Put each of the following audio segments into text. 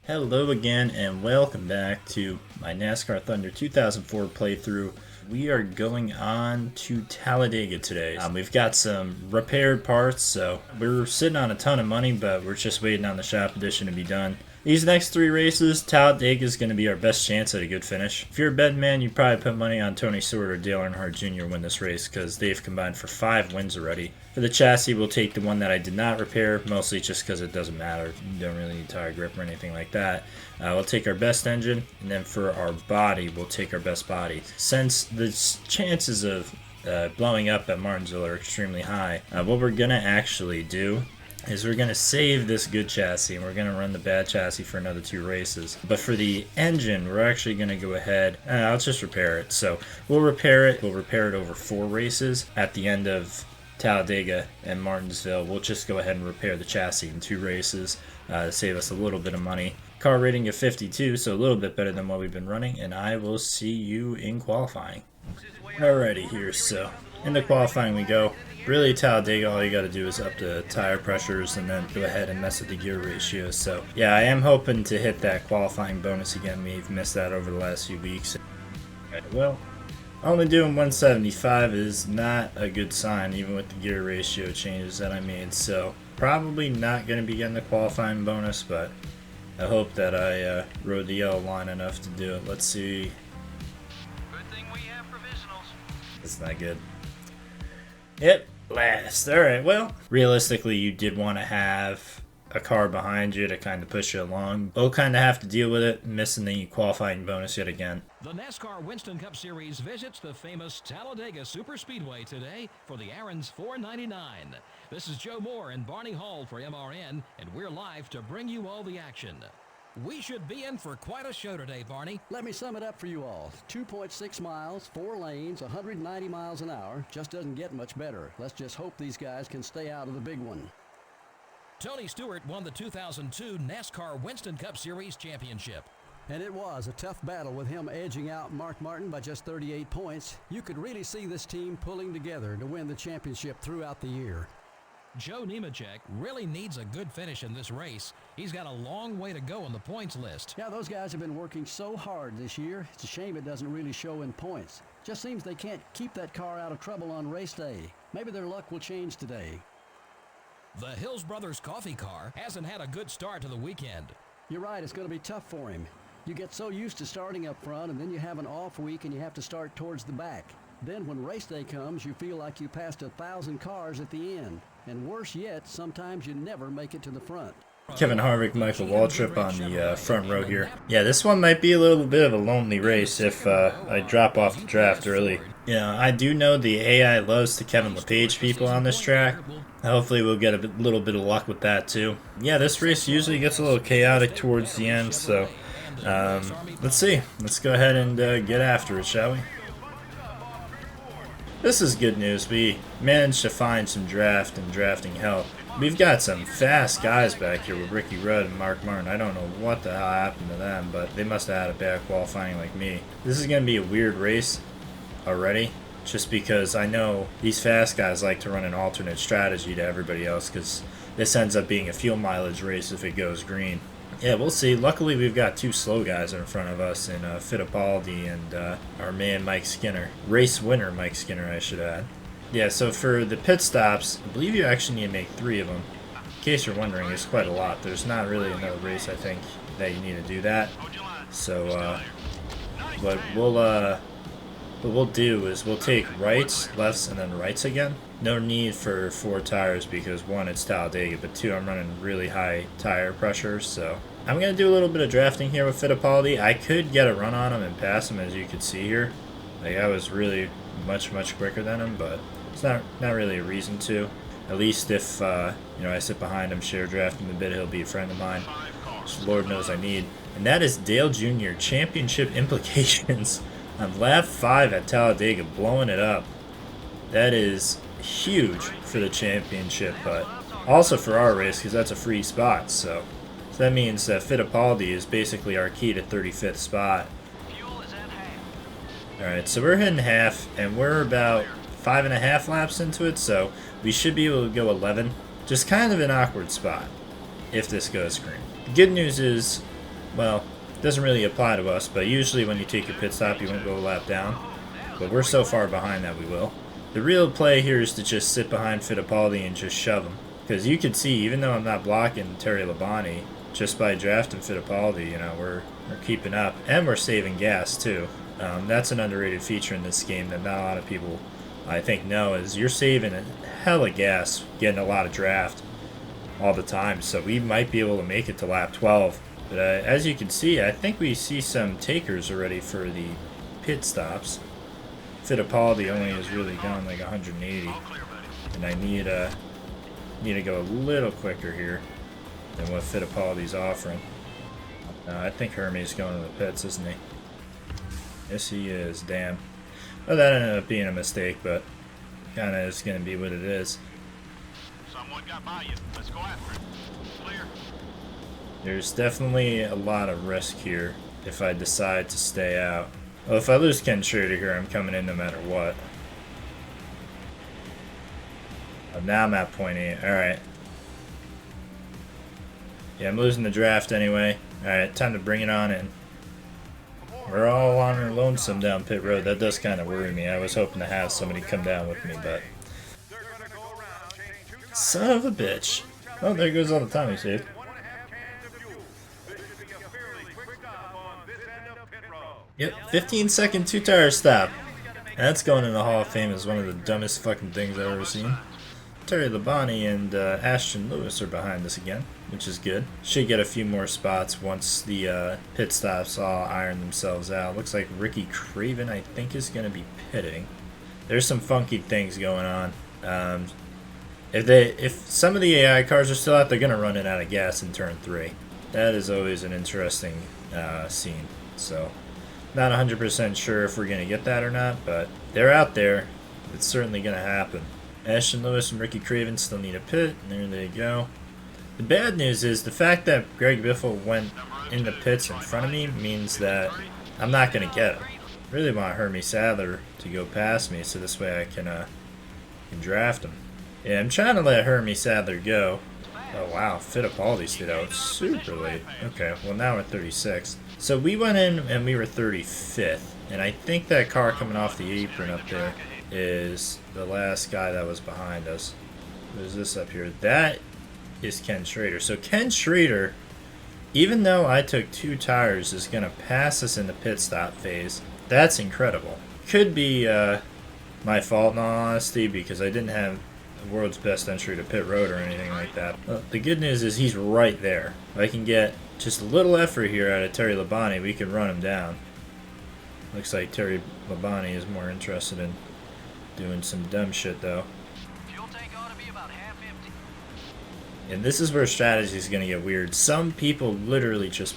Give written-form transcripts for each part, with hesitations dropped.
Hello again and welcome back to my NASCAR Thunder 2004 playthrough. We are going on to Talladega today. We've got some repaired parts, so we're sitting on a ton of money, but we're just waiting on the shop edition to be done. These next three races, Talladega is going to be our best chance at a good finish. If you're a betting man, you'd probably put money on Tony Stewart or Dale Earnhardt Jr. win this race because they've combined for 5 wins already. For the chassis, we'll take the one that I did not repair, mostly just because it doesn't matter. You don't really need tire grip or anything like that. We'll take our best engine, and then for our body, we'll take our best body. Since the chances of blowing up at Martinsville are extremely high, what we're going to actually do is we're going to save this good chassis and we're going to run the bad chassis for another 2 races. But for the engine, we're actually going to go ahead and I'll just repair it. So we'll repair it over 4 races. At the end of Talladega and Martinsville, we'll just go ahead and repair the chassis in 2 races to save us a little bit of money. Car rating of 52, so a little bit better than what we've been running, and I will see you in qualifying. Alrighty here, so into qualifying we go. Really, Talladega, all you got to do is up the tire pressures and then go ahead and mess with the gear ratio. So yeah, I am hoping to hit that qualifying bonus again. We've missed that over the last few weeks. Well, only doing 175 is not a good sign, even with the gear ratio changes that I made. So probably not going to be getting the qualifying bonus, but I hope that I rode the yellow line enough to do it. Let's see. Good thing we have provisionals. It's not good. Yep. Last. Alright, well, realistically, you did want to have a car behind you to kind of push you along. We'll kind of have to deal with it, missing the qualifying bonus yet again. The NASCAR Winston Cup Series visits the famous Talladega Superspeedway today for the Aaron's 499. This is Joe Moore and Barney Hall for MRN, and we're live to bring you all the action. We should be in for quite a show today, Barney. Let me sum it up for you all. 2.6 miles, 4 lanes, 190 miles an hour. Just doesn't get much better. Let's just hope these guys can stay out of the big one. Tony Stewart won the 2002 NASCAR Winston Cup Series championship. And it was a tough battle with him edging out Mark Martin by just 38 points. You could really see this team pulling together to win the championship throughout the year. Joe Nemechek really needs a good finish in this race. He's got a long way to go on the points list. Yeah, those guys have been working so hard this year. It's a shame it doesn't really show in points. Just seems they can't keep that car out of trouble on race day. Maybe their luck will change today. The Hills Brothers coffee car hasn't had a good start to the weekend. You're right, it's going to be tough for him. You get so used to starting up front, and then you have an off week and you have to start towards the back. Then when race day comes, you feel like you passed 1,000 cars at the end. And worse yet, sometimes you never make it to the front. Kevin Harvick, Michael Waltrip on the front row here. Yeah, this one might be a little bit of a lonely race if I drop off the draft early. You know, I do know the AI loves to Kevin LePage people on this track. Hopefully we'll get a little bit of luck with that too. Yeah, this race usually gets a little chaotic towards the end, so let's see. Let's go ahead and get after it, shall we? This is good news. We managed to find some drafting help. We've got some fast guys back here with Ricky Rudd and Mark Martin. I don't know what the hell happened to them, but they must have had a bad qualifying like me. This is going to be a weird race already, just because I know these fast guys like to run an alternate strategy to everybody else, because this ends up being a fuel mileage race if it goes green. Yeah, we'll see. Luckily, we've got 2 slow guys in front of us in Fittipaldi and our man Mike Skinner. Race winner Mike Skinner, I should add. Yeah, so for the pit stops, I believe you actually need to make 3 of them. In case you're wondering, it's quite a lot. There's not really another race, I think, that you need to do that. So, what we'll do is we'll take rights, lefts, and then rights again. No need for 4 tires because 1, it's Talladega, but 2, I'm running really high tire pressure, so I'm going to do a little bit of drafting here with Fittipaldi. I could get a run on him and pass him, as you can see here. Like, I was really much quicker than him, but it's not really a reason to. At least if I sit behind him, share draft him a bit, he'll be a friend of mine, which Lord knows I need. And that is Dale Jr. Championship implications on lap 5 at Talladega, blowing it up. That is huge for the championship, but also for our race because that's a free spot. So that means that Fittipaldi is basically our key to 35th spot. Alright, so we're hitting half, and we're about 5.5 laps into it, so we should be able to go 11. Just kind of an awkward spot if this goes green. The good news is well, it doesn't really apply to us, but usually when you take your pit stop, you won't go a lap down. But we're so far behind that we will. The real play here is to just sit behind Fittipaldi and just shove him. Because you can see, even though I'm not blocking Terry Labonte, just by drafting Fittipaldi, you know, we're keeping up. And we're saving gas, too. That's an underrated feature in this game that not a lot of people, I think, know, is you're saving a hell of gas, getting a lot of draft all the time. So we might be able to make it to lap 12. But as you can see, I think we see some takers already for the pit stops. Fittipaldi only is really going like 180, and I need to go a little quicker here than what Fittipaldi's offering. I think Hermie's going to the pits, isn't he? Yes, he is. Damn. Well, that ended up being a mistake, but kind of is going to be what it is. Someone got by you. Let's go after it. Clear. There's definitely a lot of risk here if I decide to stay out. Well, if I lose Ken Schrader here, I'm coming in no matter what. Oh, now I'm at point 8. Alright. Yeah, I'm losing the draft anyway. Alright, time to bring it on in. We're all on our lonesome down pit road. That does kind of worry me. I was hoping to have somebody come down with me, but... Son of a bitch. Oh, there goes all the time he saved. Yep, 15-second two-tire stop. That's going in the Hall of Fame as one of the dumbest fucking things I've ever seen. Terry Labonte and Ashton Lewis are behind us again, which is good. Should get a few more spots once the pit stops all iron themselves out. Looks like Ricky Craven, I think, is going to be pitting. There's some funky things going on. If some of the AI cars are still out, they're going to run it out of gas in turn 3. That is always an interesting scene. So... not 100% sure if we're going to get that or not, but they're out there. It's certainly going to happen. Ashton Lewis and Ricky Craven still need a pit, and there they go. The bad news is the fact that Greg Biffle went in the pits in front of me means that I'm not going to get him. I really want Hermie Sadler to go past me so this way I can draft him. Yeah, I'm trying to let Hermie Sadler go. Oh wow, Fittipaldi stayed out super late. Okay, well now we're 36. So we went in and we were 35th, and I think that car coming off the apron up there is the last guy that was behind us. What is this up here? That is Ken Schrader. So Ken Schrader, even though I took 2 tires, is going to pass us in the pit stop phase. That's incredible. Could be my fault in all honesty because I didn't have the world's best entry to pit road or anything like that. Well, the good news is he's right there. If I can get just a little effort here out of Terry Labonte, we can run him down. Looks like Terry Labonte is more interested in doing some dumb shit though. Fuel tank ought to be about half empty. And this is where strategy is going to get weird. Some people literally just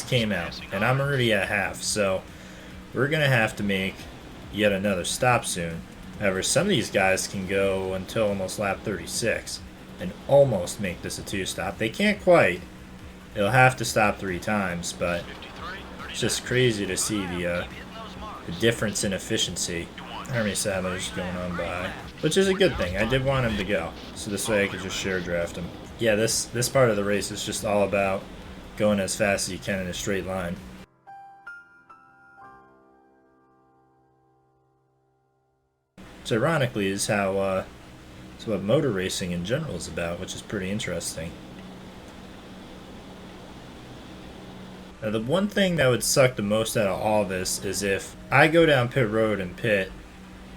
came out, and I'm already at half, so we're going to have to make yet another stop soon. However, some of these guys can go until almost lap 36 and almost make this a 2-stop. They can't quite. They'll have to stop 3 times, but it's just crazy to see the difference in efficiency. Hermie Sadler's going on by, which is a good thing. I did want him to go, so this way I could just share draft him. Yeah, this part of the race is just all about going as fast as you can in a straight line. Which ironically is how it's what motor racing in general is about, which is pretty interesting. Now, the one thing that would suck the most out of all this is if I go down pit road and pit,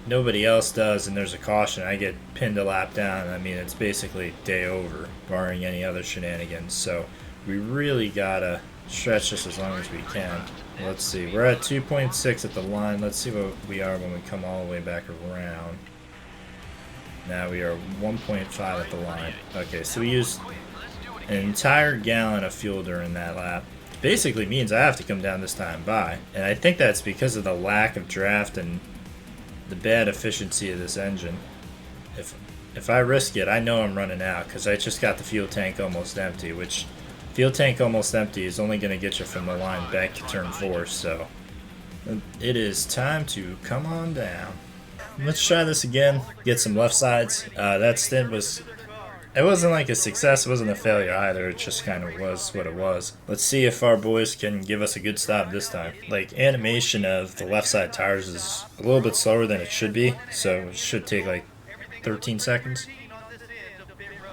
nobody else does, and there's a caution, I get pinned a lap down. I mean, it's basically day over, barring any other shenanigans. So we really gotta stretch this as long as we can. Let's see, we're at 2.6 at the line. Let's see what we are when we come all the way back around. Now we are 1.5 at the line. Okay, so we used an entire gallon of fuel during that lap. Basically means I have to come down this time by, and I think that's because of the lack of draft and the bad efficiency of this engine. If I risk it, I know I'm running out because I just got the fuel tank almost empty, which fuel tank almost empty is only going to get you from the line back to turn 4, so it is time to come on down. Let's try this again, get some left sides. That stint was It wasn't like a success, it wasn't a failure either, it just kind of was what it was. Let's see if our boys can give us a good stop this time. Like, animation of the left side tires is a little bit slower than it should be, so it should take like 13 seconds.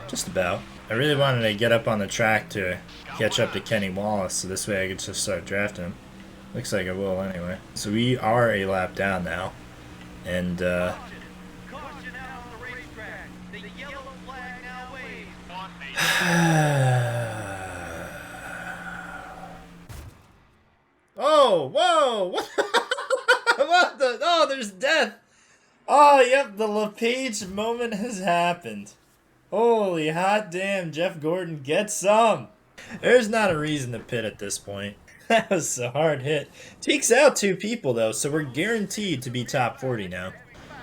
Just about. I really wanted to get up on the track to catch up to Kenny Wallace, so this way I could just start drafting him. Looks like I will anyway. So we are a lap down now, and oh, whoa! What? What the? Oh, there's death! Oh, yep, the LePage moment has happened. Holy hot damn, Jeff Gordon, get some! There's not a reason to pit at this point. That was a hard hit. Takes out 2 people, though, so we're guaranteed to be top 40 now.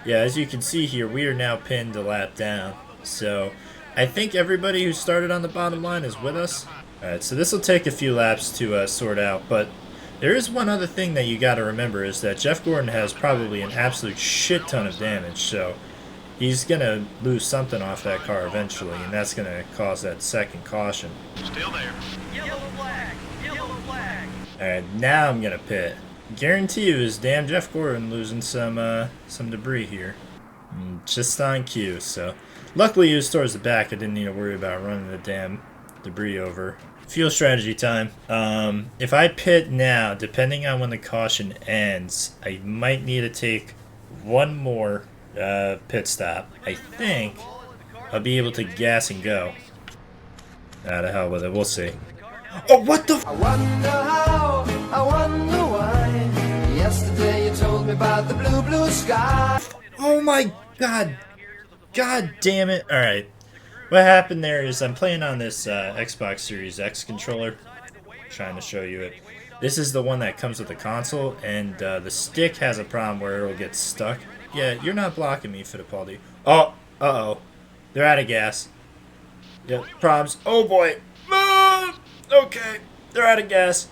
Yeah, as you can see here, we are now pinned a lap down. So, I think everybody who started on the bottom line is with us. Alright, so this will take a few laps to sort out, but there is one other thing that you got to remember is that Jeff Gordon has probably an absolute shit ton of damage, so he's going to lose something off that car eventually, and that's going to cause that second caution. Still there. Yellow flag. Yellow flag. Alright, now I'm going to pit. Guarantee you is damn Jeff Gordon losing some debris here. Just on cue, so luckily he was towards the back. I didn't need to worry about running the damn debris over. Fuel strategy time. If I pit now, depending on when the caution ends, I might need to take one more pit stop. I think I'll be able to gas and go. Ah, the hell with it. We'll see. Oh, what the? I wonder how, I wonder why. Yesterday you told me about the blue, blue sky. Oh my god. God damn it. Alright. What happened there is I'm playing on this Xbox Series X controller. Trying to show you it. This is the one that comes with the console, and the stick has a problem where it'll get stuck. Yeah, you're not blocking me, Fittipaldi. Oh, uh-oh. They're out of gas. Yep, problems. Oh boy. Ah! Okay, they're out of gas.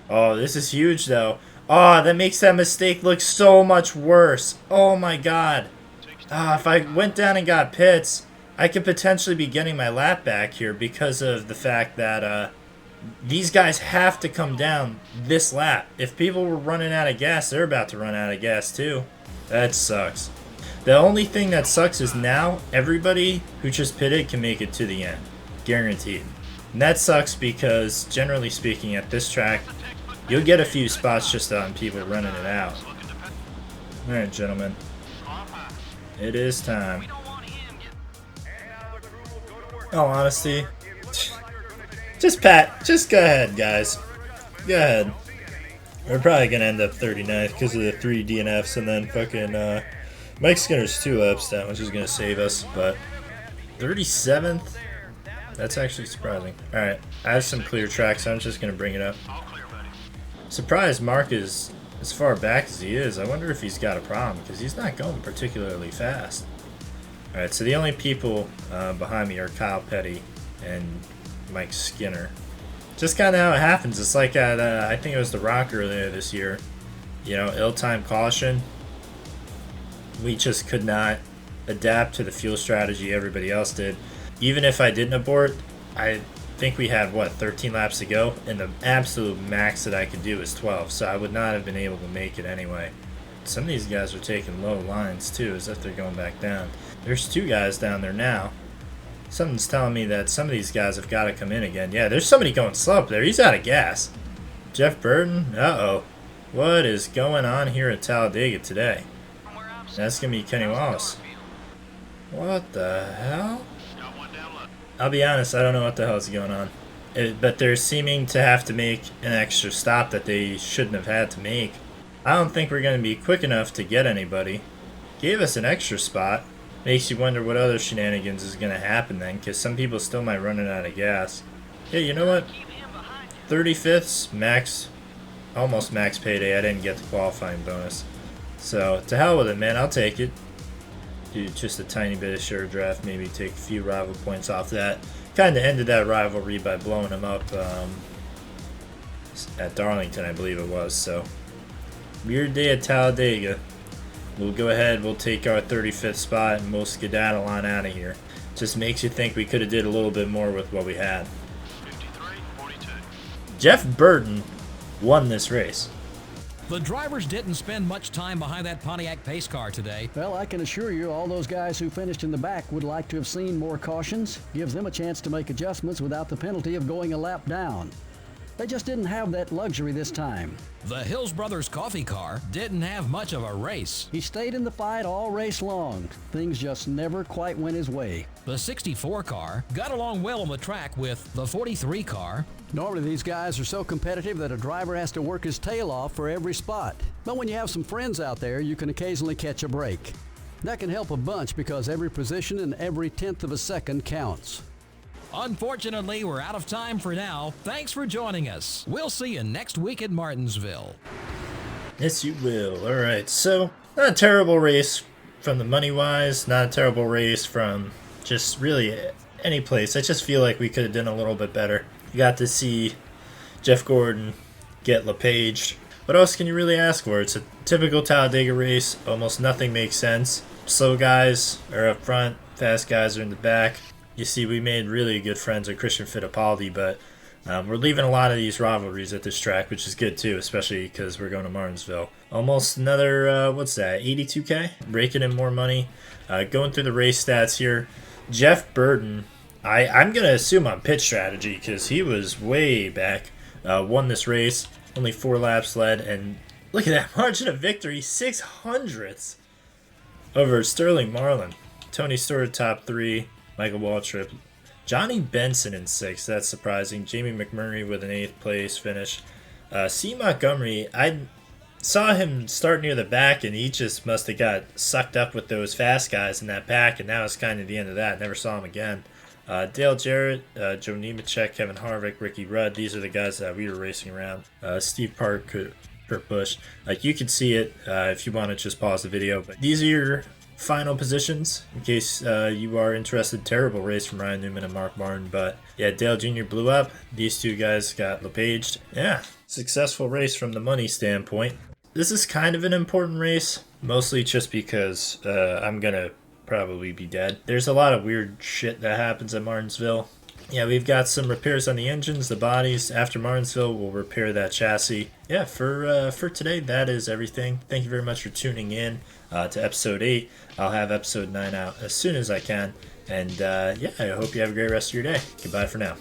Oh, this is huge though. Oh, that makes that mistake look so much worse. Oh my god. If I went down and got pits, I could potentially be getting my lap back here because of the fact that these guys have to come down this lap. If people were running out of gas, they're about to run out of gas too. That sucks. The only thing that sucks is now everybody who just pitted can make it to the end. Guaranteed. And that sucks because, generally speaking, at this track, you'll get a few spots just on people running it out. Alright, gentlemen. It is time. All honesty, just go ahead, guys. Go ahead. We're probably gonna end up 39th because of the 3 DNFs and then fucking Mike Skinner's 2 laps down, which is gonna save us. But 37th, that's actually surprising. All right, I have some clear tracks, so I'm just gonna bring it up. Surprised Mark is as far back as he is. I wonder if he's got a problem because he's not going particularly fast. All right, so the only people behind me are Kyle Petty and Mike Skinner. Just kind of how it happens. It's like at, I think it was the Rock earlier this year. You know, ill-timed caution. We just could not adapt to the fuel strategy everybody else did. Even if I didn't abort, I think we had, 13 laps to go? And the absolute max that I could do is 12. So I would not have been able to make it anyway. Some of these guys are taking low lines too, as if they're going back down. There's 2 guys down there now. Something's telling me that some of these guys have got to come in again. Yeah, there's somebody going slow up there. He's out of gas. Jeff Burton? Uh-oh. What is going on here at Talladega today? That's going to be Kenny Wallace. What the hell? I'll be honest, I don't know what the hell is going on. But they're seeming to have to make an extra stop that they shouldn't have had to make. I don't think we're going to be quick enough to get anybody. Gave us an extra spot. Makes you wonder what other shenanigans is going to happen then, because some people still might run out of gas. Yeah, you know what? 35th's max, almost max payday. I didn't get the qualifying bonus. So, to hell with it, man. I'll take it. Do just a tiny bit of share draft, maybe take a few rival points off that. Kind of ended that rivalry by blowing him up at Darlington, I believe it was. So, weird day at Talladega. We'll go ahead, we'll take our 35th spot, and we'll skedaddle on out of here. Just makes you think we could have did a little bit more with what we had. 53-42. Jeff Burton won this race. The drivers didn't spend much time behind that Pontiac pace car today. Well, I can assure you all those guys who finished in the back would like to have seen more cautions. Gives them a chance to make adjustments without the penalty of going a lap down. They just didn't have that luxury this time. The Hills Brothers coffee car didn't have much of a race. He stayed in the fight all race long. Things just never quite went his way. The 64 car got along well on the track with the 43 car. Normally these guys are so competitive that a driver has to work his tail off for every spot. But when you have some friends out there, you can occasionally catch a break. That can help a bunch because every position and every tenth of a second counts. Unfortunately, we're out of time for now. Thanks for joining us. We'll see you next week at Martinsville. Yes, you will. All right, so not a terrible race from the money-wise, not a terrible race from just really any place. I just feel like we could have done a little bit better. You got to see Jeff Gordon get LePaged. What else can you really ask for? It's a typical Talladega race. Almost nothing makes sense. Slow guys are up front, fast guys are in the back. You see, we made really good friends with Christian Fittipaldi, but we're leaving a lot of these rivalries at this track, which is good too, especially because we're going to Martinsville. Almost another, what's that, 82K? Raking in more money. Going through the race stats here. Jeff Burton, I'm going to assume on pit strategy because he was way back, won this race. Only 4 laps led, and look at that margin of victory, 600ths over Sterling Marlin. Tony Stewart top 3. Michael Waltrip. Johnny Benson in 6th. That's surprising. Jamie McMurray with an 8th place finish. C. Montgomery, I saw him start near the back, and he just must have got sucked up with those fast guys in that pack, and that was kind of the end of that. Never saw him again. Dale Jarrett, Joe Nemechek, Kevin Harvick, Ricky Rudd. These are the guys that we were racing around. Steve Park, Kurt Busch. You can see it if you want to just pause the video. But these are your final positions in case you are interested. Terrible race from Ryan Newman and Mark Martin, but yeah, Dale Jr. blew up. These two guys got LePaged. Yeah, successful race from the money standpoint. This is kind of an important race, mostly just because I'm gonna probably be dead. There's a lot of weird shit that happens at Martinsville. Yeah, we've got some repairs on the engines, the bodies. After Martinsville, we'll repair that chassis. Yeah, for today, that is everything. Thank you very much for tuning in to episode 8. I'll have episode 9 out as soon as I can. And yeah, I hope you have a great rest of your day. Goodbye for now.